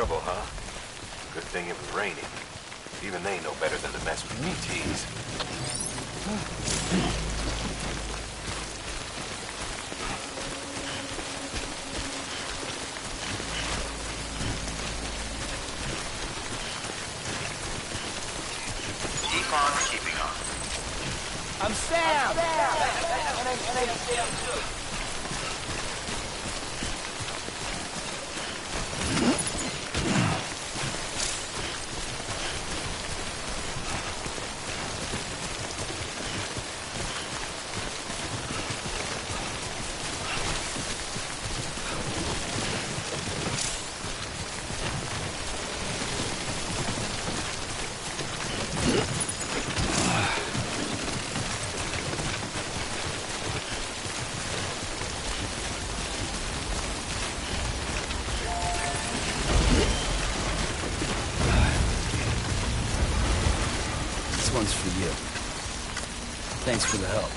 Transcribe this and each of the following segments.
trouble, huh? Good thing it was raining. Even they know better than to mess with PTs. Keep on keeping on. I'm Sam! And I'm Sam too. This one's for you. Thanks for the help.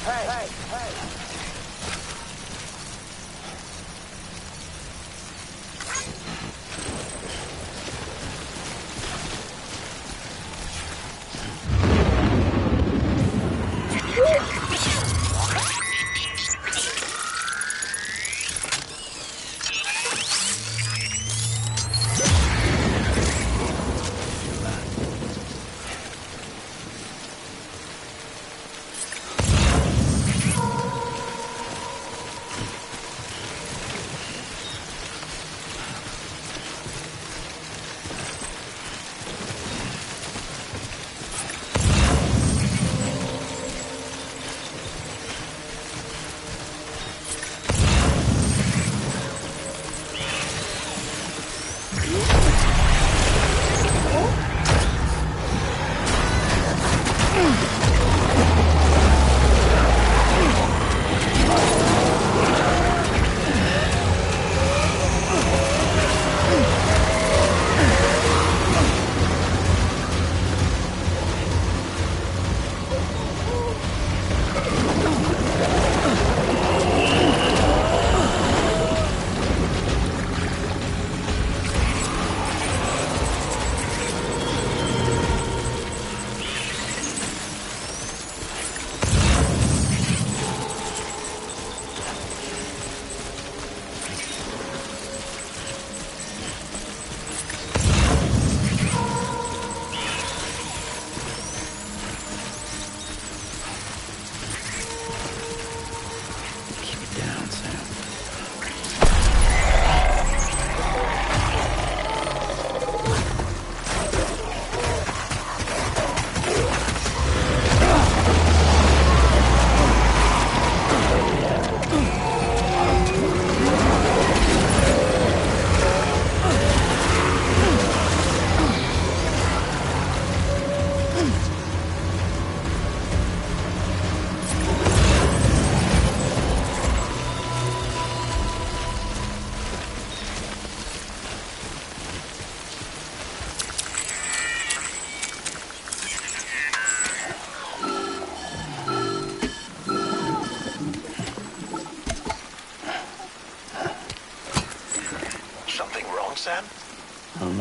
Hey!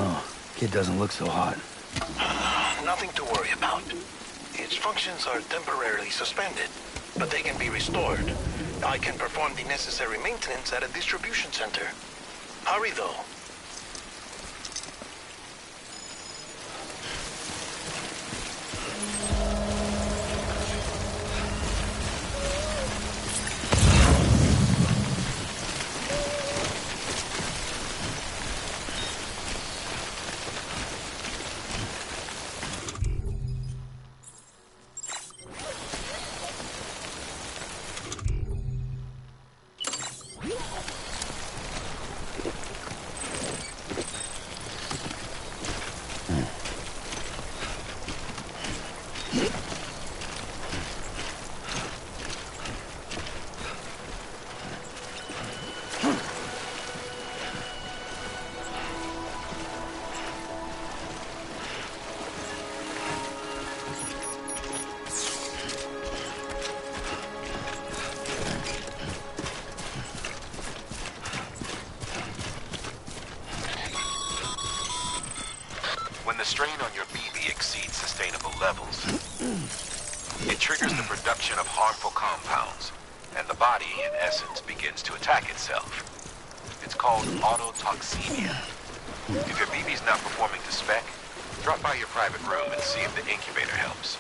know. Kid doesn't look so hot. Nothing to worry about. Its functions are temporarily suspended, but they can be restored. I can perform the necessary maintenance at a distribution center. Hurry, though. When the strain on your BB exceeds sustainable levels, it triggers the production of harmful compounds, and the body, in essence, begins to attack itself. It's called autotoxemia. If your BB's not performing to spec, drop by your private room and see if the incubator helps.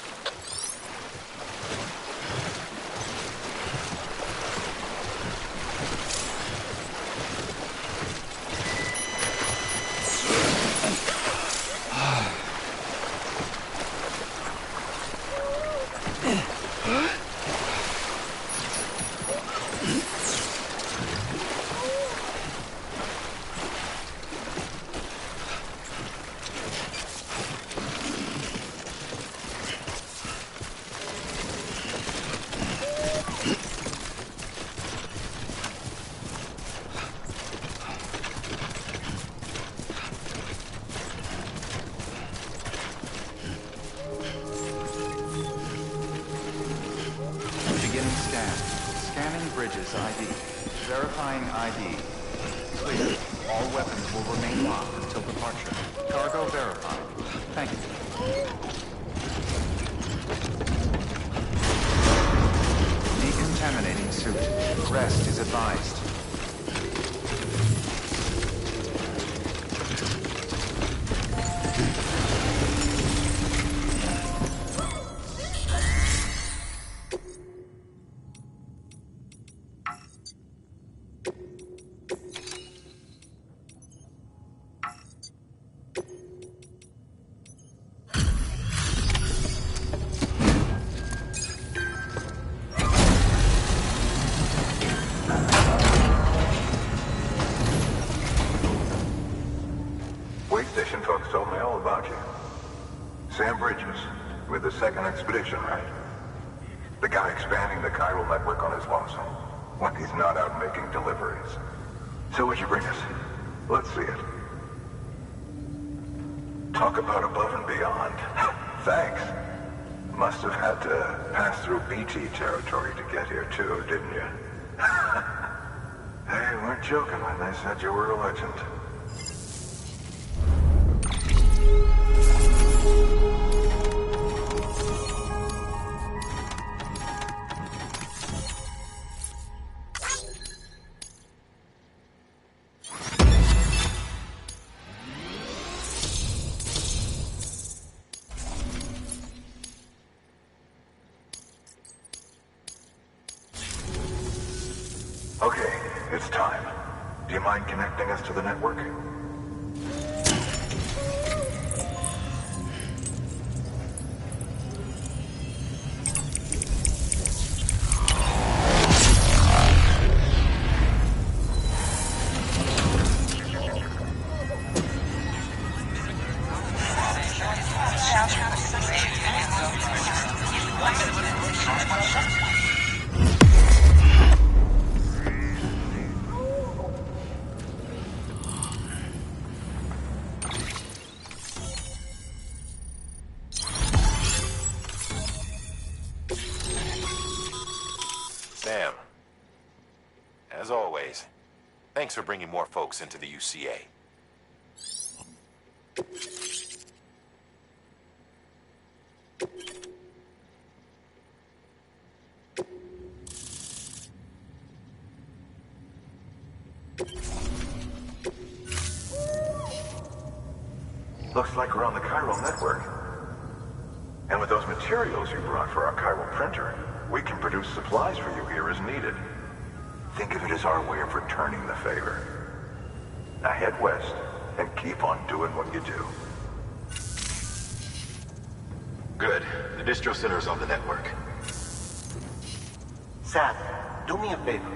Bridges ID. Verifying ID. Clear. All weapons will remain locked until departure. Cargo verified. Thank you. Decontaminating suit. Rest is advised. Station folks told me all about you. Sam Bridges, with the second expedition, right? The guy expanding the chiral network on his lonesome, when he's not out making deliveries. So what'd you bring us? Let's see it. Talk about above and beyond. Thanks. Must have had to pass through BT territory to get here too, didn't you? They weren't joking when they said you were a legend. Okay, it's time. Do you mind connecting us to the network? Sam, as always, thanks for bringing more folks into the UCA. Looks like we're on the chiral network. And with those materials you brought for our chiral printer, we can produce supplies for you here as needed. Think of it as our way of returning the favor. Now head west and keep on doing what you do. Good. The distro center is on the network. Sam, do me a favor.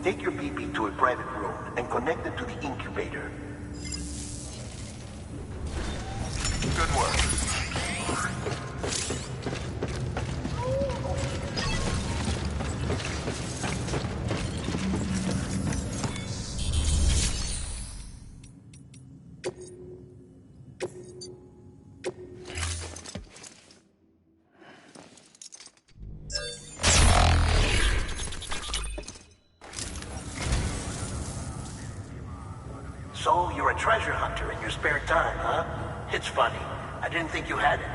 Take your BB to a private room and connect it to the incubator. Good work. So, you're a treasure hunter in your spare time, huh? It's funny. I didn't think you had it.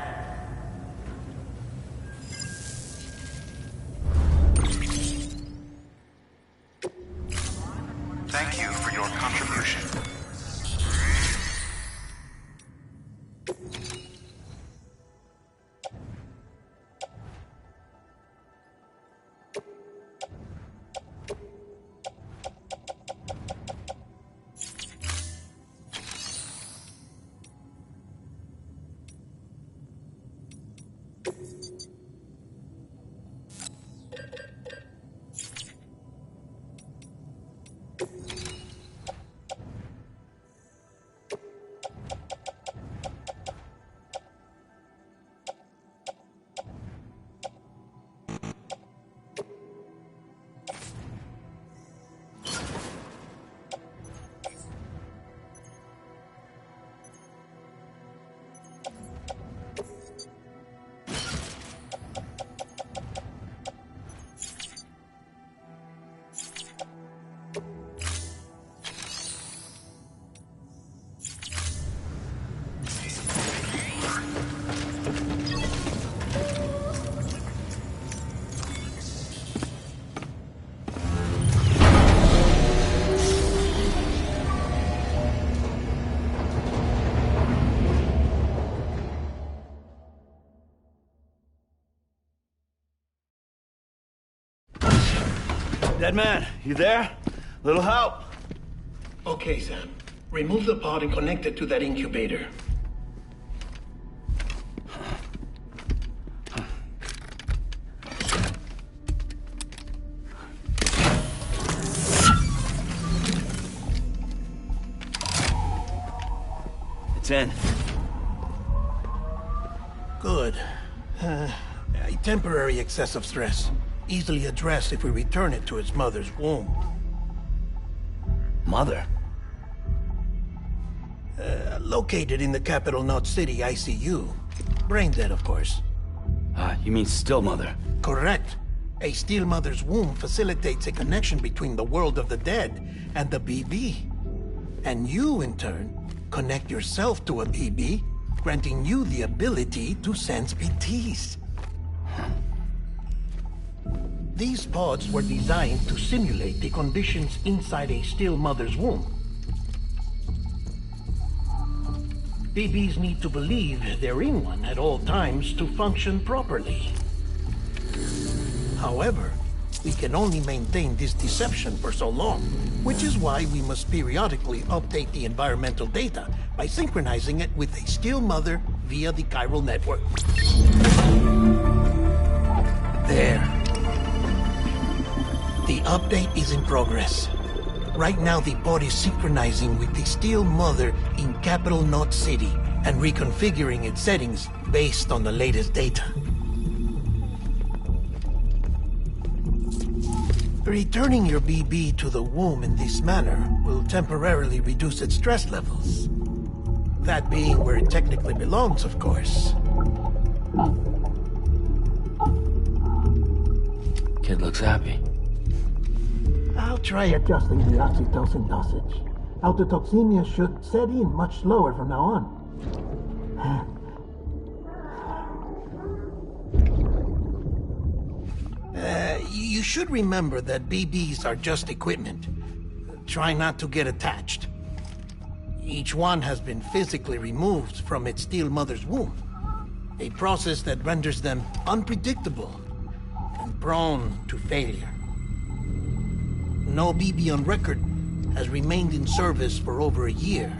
Thank you for your contribution. Dead man, you there? Little help? Okay, Sam. Remove the pod and connect it to that incubator. It's in. Good. A temporary excess of stress. Easily addressed if we return it to its mother's womb. Mother? Located in the capital Knot City ICU. Brain dead, of course. You mean still mother? Correct. A still mother's womb facilitates a connection between the world of the dead and the BB. And you, in turn, connect yourself to a BB, granting you the ability to sense BTs. These pods were designed to simulate the conditions inside a still mother's womb. BBs need to believe they're in one at all times to function properly. However, we can only maintain this deception for so long, which is why we must periodically update the environmental data by synchronizing it with a still mother via the chiral network. There. The update is in progress. Right now, the pod is synchronizing with the still mother in capital Knot City and reconfiguring its settings based on the latest data. Returning your BB to the womb in this manner will temporarily reduce its stress levels. That being where it technically belongs, of course. Kid looks happy. I'll try adjusting the oxytocin dosage. Autotoxemia should set in much slower from now on. You should remember that BBs are just equipment. Try not to get attached. Each one has been physically removed from its steel mother's womb. A process that renders them unpredictable and prone to failure. No BB on record has remained in service for over a year.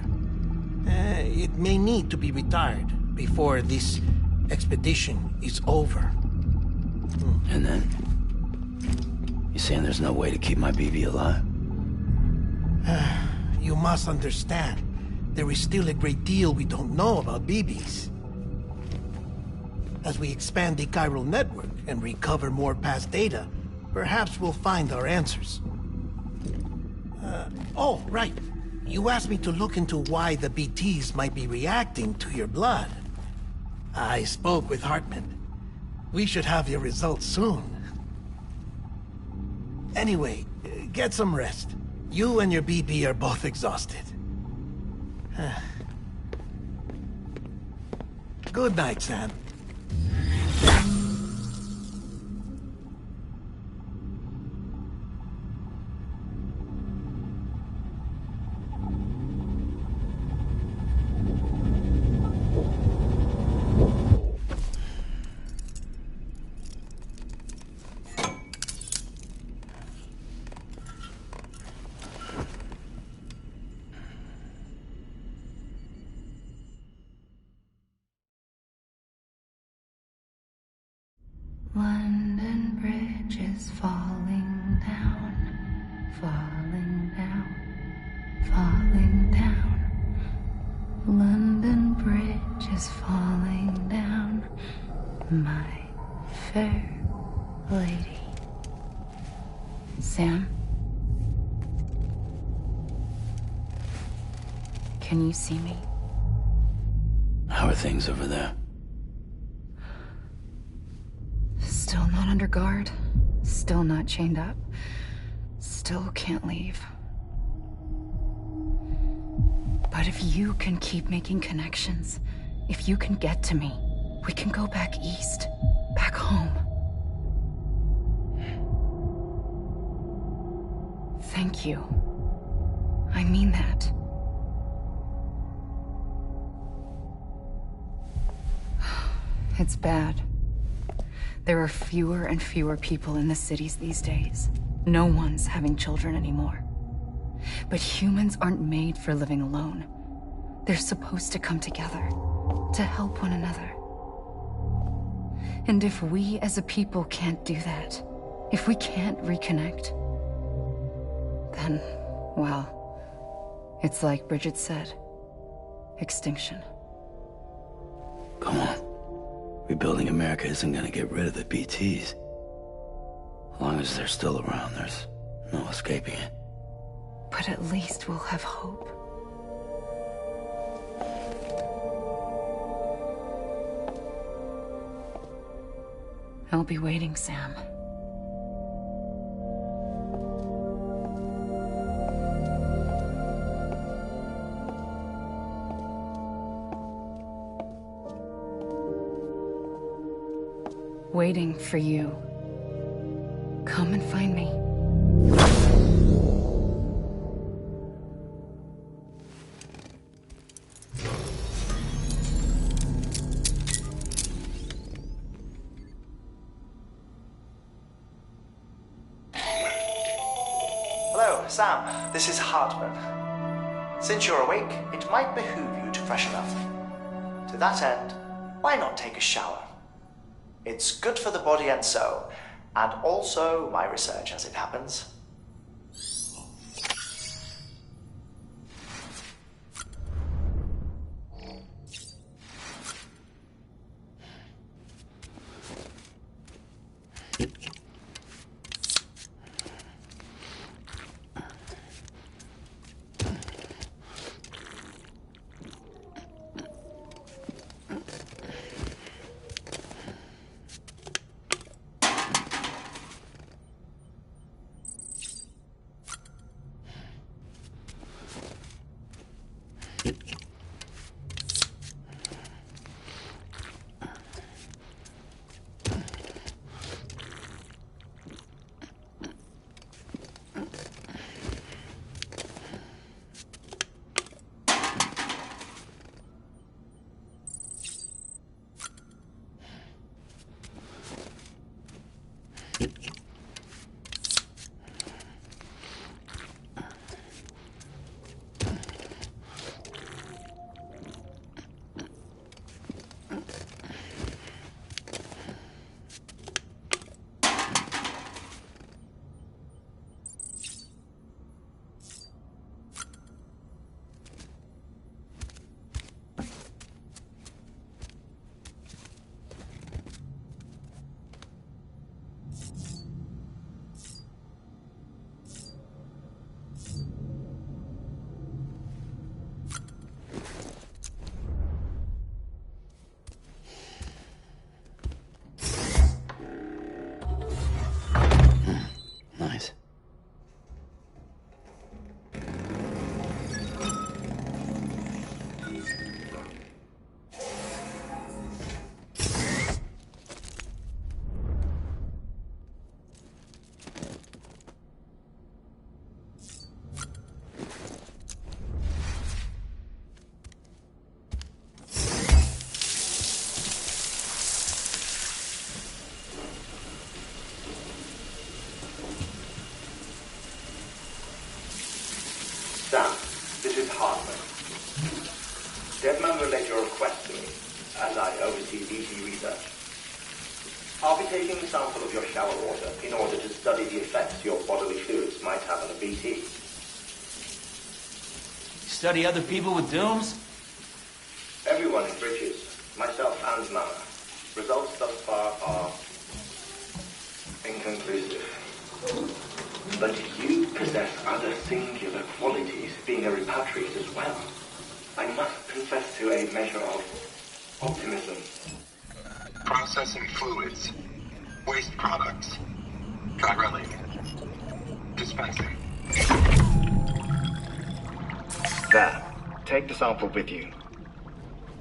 It may need to be retired before this expedition is over. And then? You saying there's no way to keep my BB alive? You must understand, there is still a great deal we don't know about BBs. As we expand the chiral network and recover more past data, perhaps we'll find our answers. Oh, right. You asked me to look into why the BTs might be reacting to your blood. I spoke with Hartman. We should have your results soon. Anyway, get some rest. You and your BB are both exhausted. Good night, Sam. London Bridge is falling down, falling down, falling down. London Bridge is falling down, my fair lady. Sam? Can you see me? How are things over there? Still not under guard, still not chained up, still can't leave. But if you can keep making connections, if you can get to me, we can go back east, back home. Thank you. I mean that. It's bad. There are fewer and fewer people in the cities these days. No one's having children anymore. But humans aren't made for living alone. They're supposed to come together, to help one another. And if we as a people can't do that, if we can't reconnect, then, well, it's like Bridget said, extinction. Come on. Rebuilding America isn't gonna get rid of the BTs. As long as they're still around, there's no escaping it. But at least we'll have hope. I'll be waiting, Sam. Waiting for you. Come and find me. Hello, Sam. This is Hartman. Since you're awake, it might behoove you to freshen up. To that end, why not take a shower? It's good for the body and soul, and also my research as it happens. a request to me, as I oversee BT research. I'll be taking a sample of your shower water in order to study the effects your bodily fluids might have on a BT. Study other people with dooms? Everyone in Bridges, myself and Mama. Results thus far are inconclusive. But you possess other singular qualities, being a repatriate as well. I must confess to a measure of optimism. Processing fluids. Waste products. Drilling. Dispensing. There. Take the sample with you.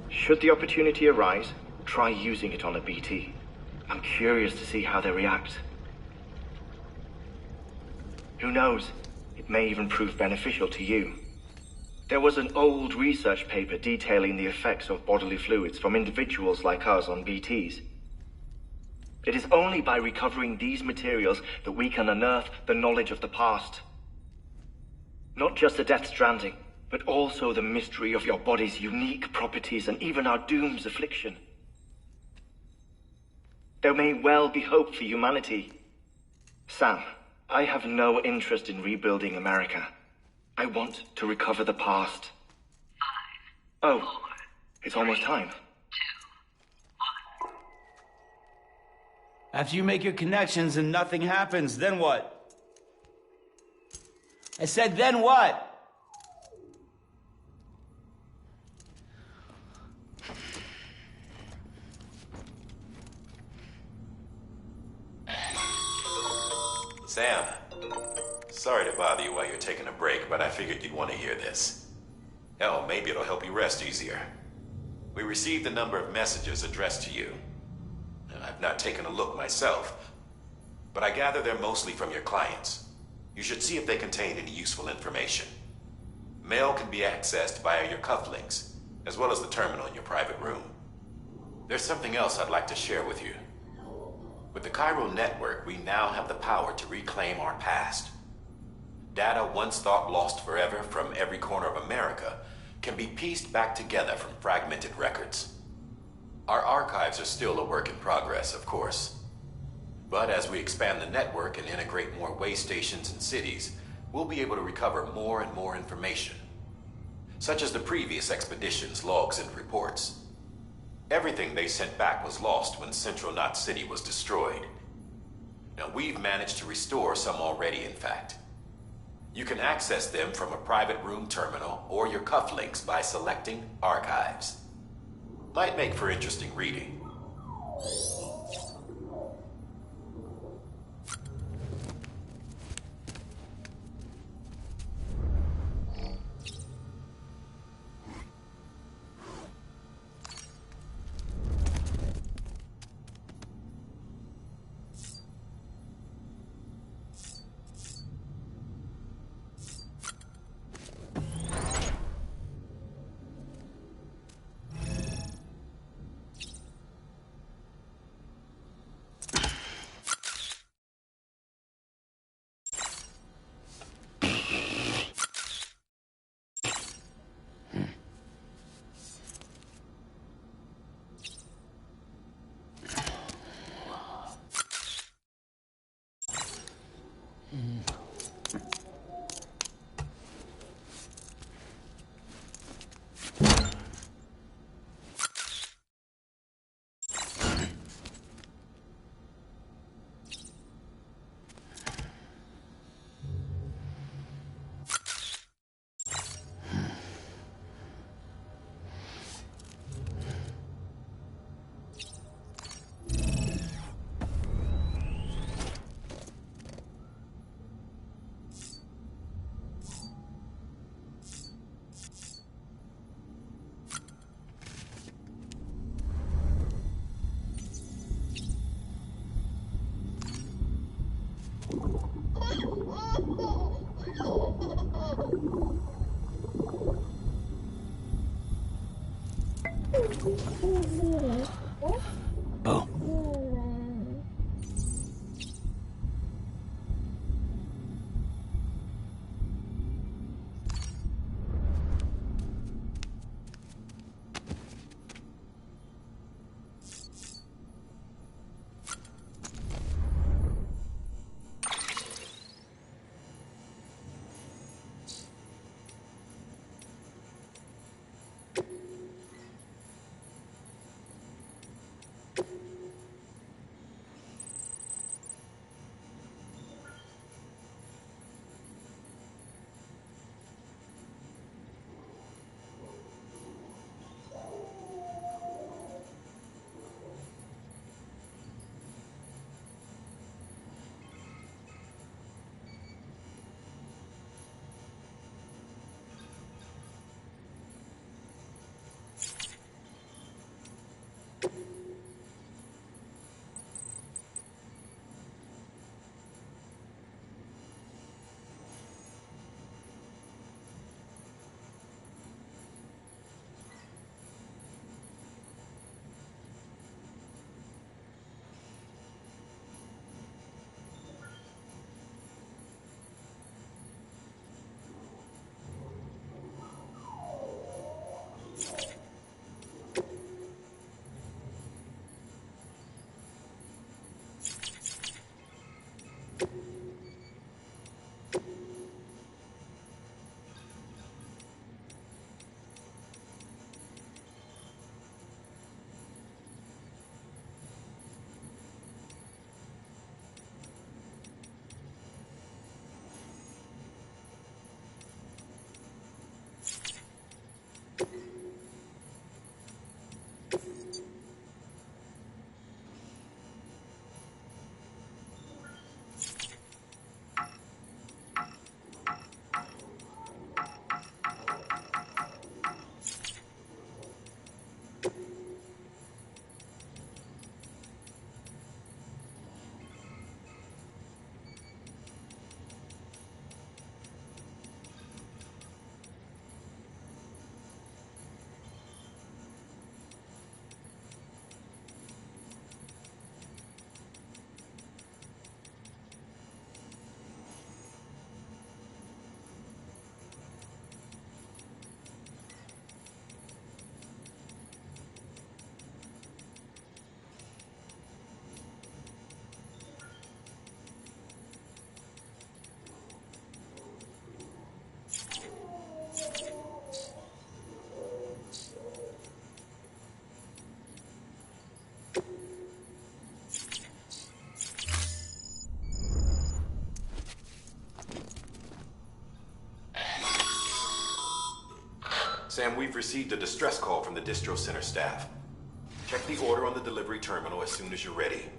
Should the opportunity arise, try using it on a BT. I'm curious to see how they react. Who knows? It may even prove beneficial to you. There was an old research paper detailing the effects of bodily fluids from individuals like us on BTs. It is only by recovering these materials that we can unearth the knowledge of the past. Not just the death stranding, but also the mystery of your body's unique properties and even our doom's affliction. There may well be hope for humanity. Sam, I have no interest in rebuilding America. I want to recover the past. 5, 4, it's almost time. 2, 1. After you make your connections and nothing happens, then what? I said, then what? Sam, sorry to bother you while you're taking a break, but I figured you'd want to hear this. Hell, maybe it'll help you rest easier. We received a number of messages addressed to you. I've not taken a look myself, but I gather they're mostly from your clients. You should see if they contain any useful information. Mail can be accessed via your cufflinks, as well as the terminal in your private room. There's something else I'd like to share with you. With the Chiral network, we now have the power to reclaim our past. Data once thought lost forever from every corner of America can be pieced back together from fragmented records. Our archives are still a work in progress, of course. But as we expand the network and integrate more way stations and cities, we'll be able to recover more and more information, such as the previous expedition's logs and reports. Everything they sent back was lost when Central Knot City was destroyed. Now, we've managed to restore some already, in fact. You can access them from a private room terminal or your cufflinks by selecting Archives. Might make for interesting reading. Sam, we've received a distress call from the distro center staff. Check the order on the delivery terminal as soon as you're ready.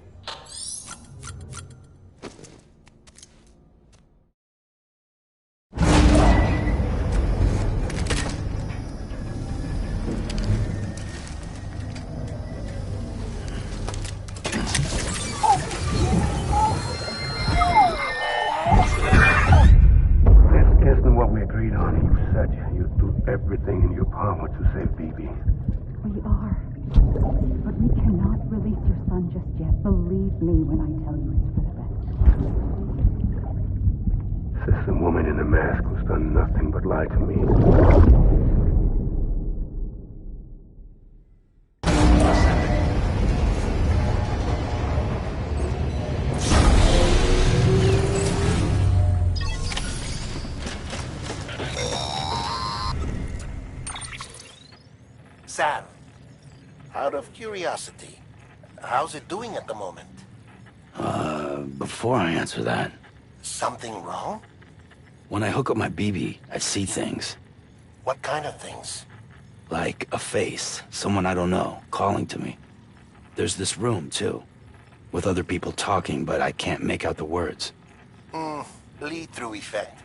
Everything in your power to save BB. We are. But we cannot release your son just yet. Believe me when I tell you it's for the best. System woman in the mask who's done nothing but lie to me. Sam, out of curiosity, how's it doing at the moment? Before I answer that... Something wrong? When I hook up my BB, I see things. What kind of things? Like a face, someone I don't know, calling to me. There's this room, too, with other people talking, but I can't make out the words. Lead-through effect.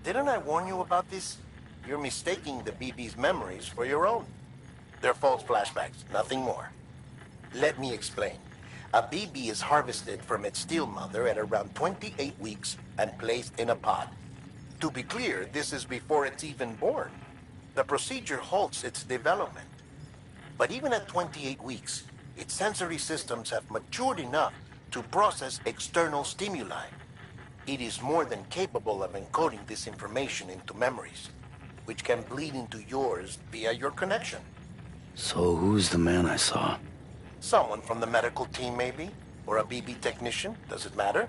Didn't I warn you about this? You're mistaking the BB's memories for your own. They're false flashbacks, nothing more. Let me explain. A BB is harvested from its steel mother at around 28 weeks and placed in a pod. To be clear, this is before it's even born. The procedure halts its development. But even at 28 weeks, its sensory systems have matured enough to process external stimuli. It is more than capable of encoding this information into memories, which can bleed into yours via your connection. So who's the man I saw? Someone from the medical team, maybe? Or a BB technician? Does it matter?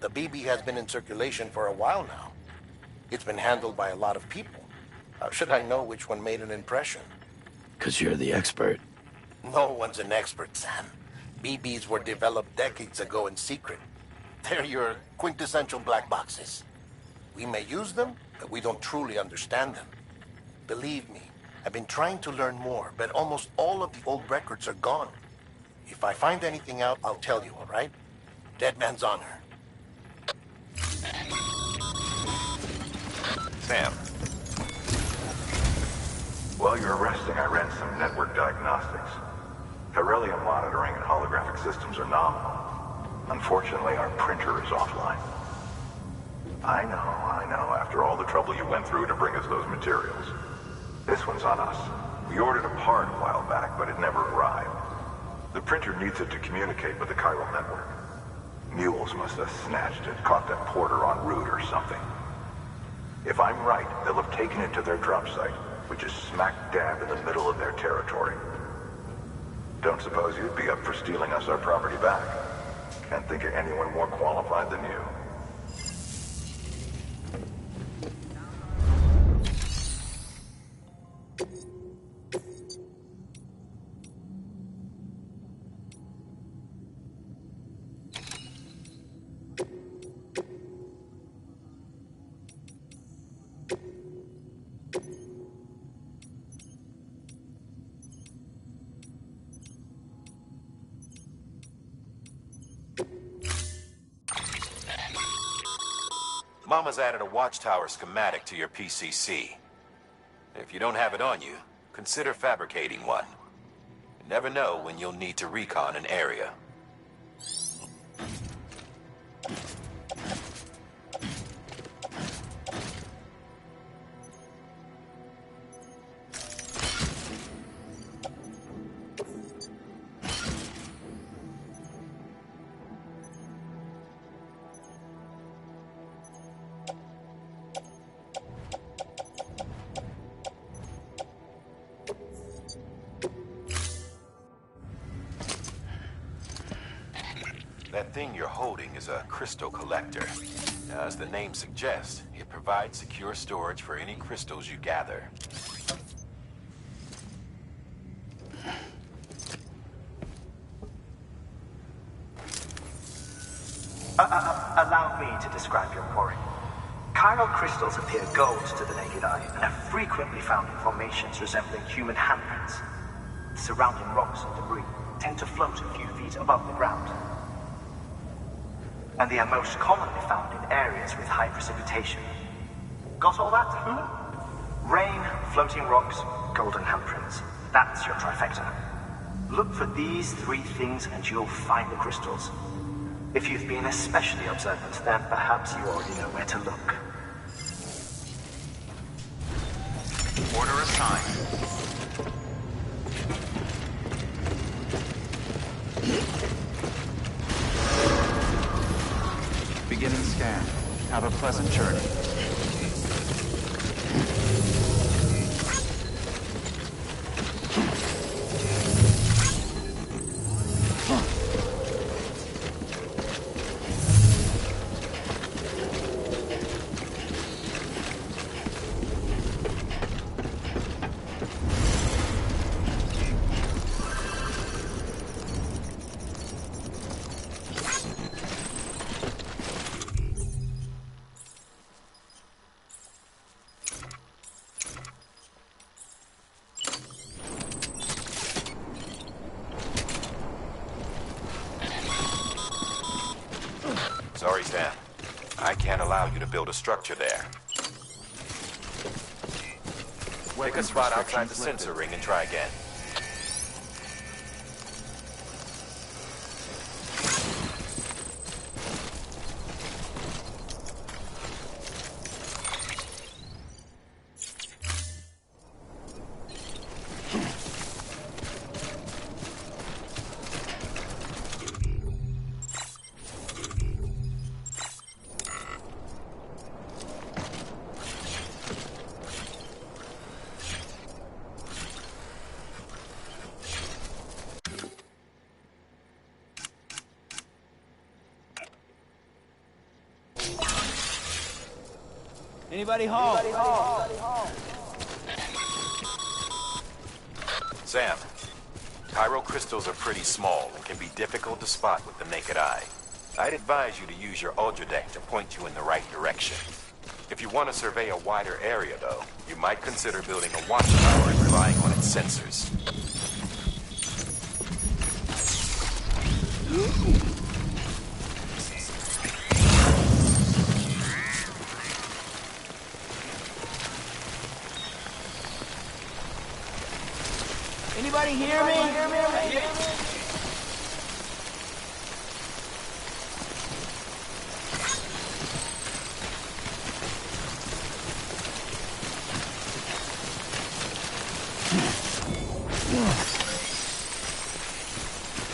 The BB has been in circulation for a while now. It's been handled by a lot of people. How should I know which one made an impression? 'Cause you're the expert. No one's an expert, Sam. BBs were developed decades ago in secret. They're your quintessential black boxes. We may use them, but we don't truly understand them. Believe me, I've been trying to learn more, but almost all of the old records are gone. If I find anything out, I'll tell you, all right? Dead man's honor. Sam. While you're resting, I ran some network diagnostics. Beryllium monitoring and holographic systems are nominal. Unfortunately, our printer is offline. I know, after all the trouble you went through to bring us those materials. This one's on us. We ordered a part a while back, but it never arrived. The printer needs it to communicate with the chiral network. Mules must have snatched it, caught that porter en route or something. If I'm right, they'll have taken it to their drop site, which is smack dab in the middle of their territory. Don't suppose you'd be up for stealing us our property back? Can't think of anyone more qualified than you. Mama's added a watchtower schematic to your PCC. If you don't have it on you, consider fabricating one. You never know when you'll need to recon an area. That thing you're holding is a crystal collector. Now, as the name suggests, it provides secure storage for any crystals you gather. Allow me to describe your quarry. Chiral crystals appear gold to the naked eye and are frequently found in formations resembling human handprints. The surrounding rocks and debris tend to float a few feet above the ground. And they are most commonly found in areas with high precipitation. Got all that? Rain, floating rocks, golden handprints. That's your trifecta. Look for these three things and you'll find the crystals. If you've been especially observant, then perhaps you already know where to look. Order assigned. Beginning scan. Have a pleasant journey. Sorry, Sam. I can't allow you to build a structure there. Pick a spot outside the sensor ring and try again. Anybody home? Sam, chiral crystals are pretty small and can be difficult to spot with the naked eye. I'd advise you to use your ultra deck to point you in the right direction. If you want to survey a wider area, though, you might consider building a watchtower and relying on its sensors. Anybody hear me?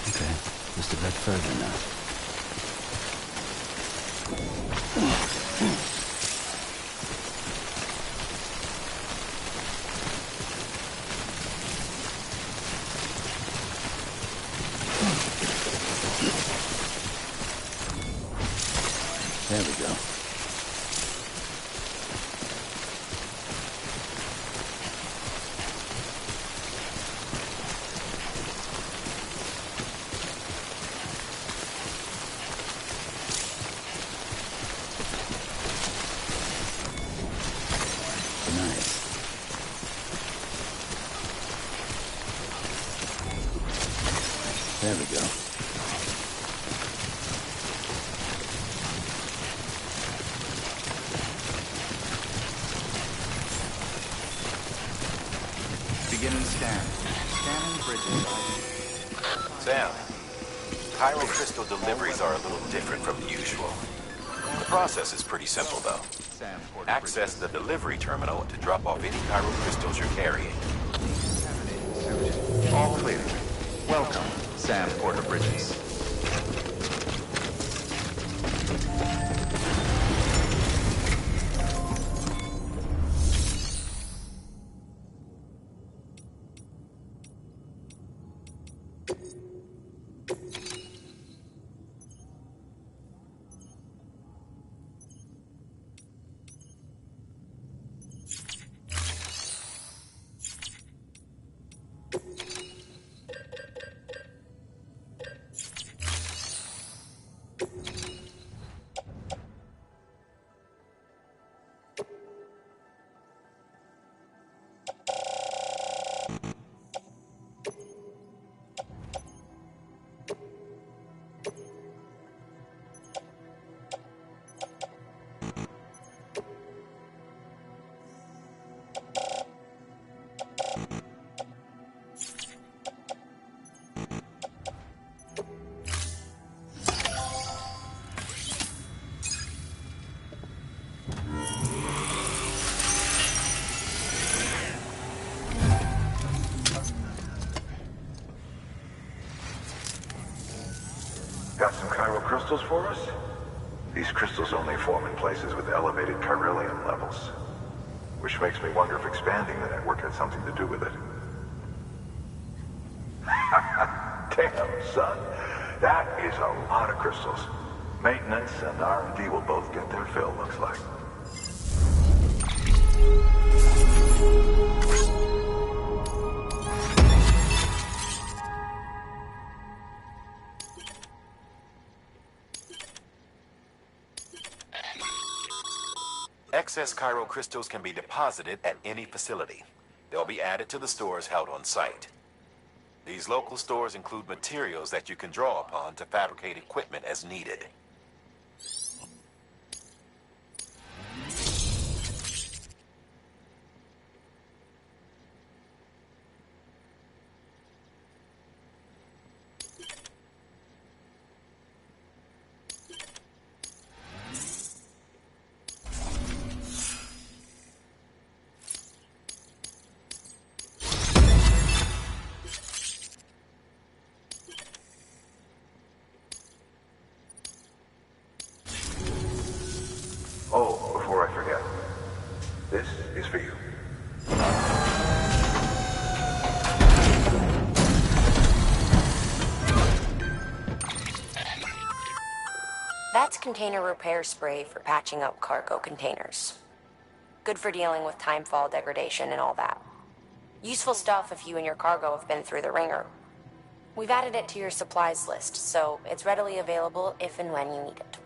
Okay, just a bit further now. There we go. Nice. There we go. Beginning scan. Scanning bridges ID. Sam, chiral crystal deliveries are a little different from the usual. The process is pretty simple, though. Access the delivery terminal to drop off any chiral crystals you're carrying. All clear. Welcome, Sam Porter Bridges. crystals for us? These crystals only form in places with elevated chiralium levels. Which makes me wonder if expanding the network had something to do with it. Damn, son. That is a lot of crystals. Maintenance and R&D will both get their fill, looks like. Excess chiral crystals can be deposited at any facility. They'll be added to the stores held on site. These local stores include materials that you can draw upon to fabricate equipment as needed. Oh, before I forget, this is for you. That's container repair spray for patching up cargo containers. Good for dealing with timefall degradation and all that. Useful stuff if you and your cargo have been through the ringer. We've added it to your supplies list, so it's readily available if and when you need it.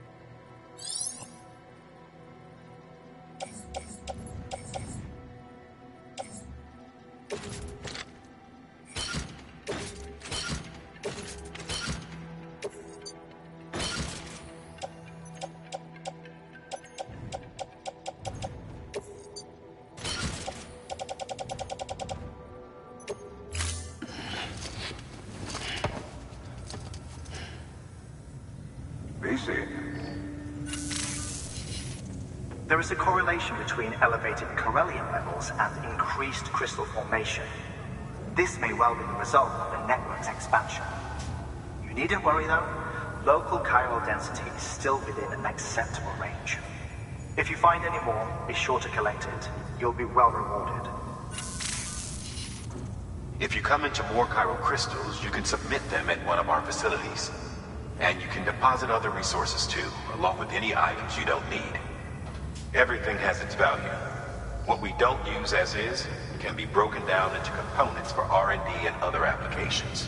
There is a correlation between elevated chiralium levels and increased crystal formation. This may well be the result of the network's expansion. You needn't worry though, local chiral density is still within an acceptable range. If you find any more, be sure to collect it. You'll be well rewarded. If you come into more chiral crystals, you can submit them at one of our facilities. And you can deposit other resources too, along with any items you don't need. Everything has its value. What we don't use as is can be broken down into components for R&D and other applications.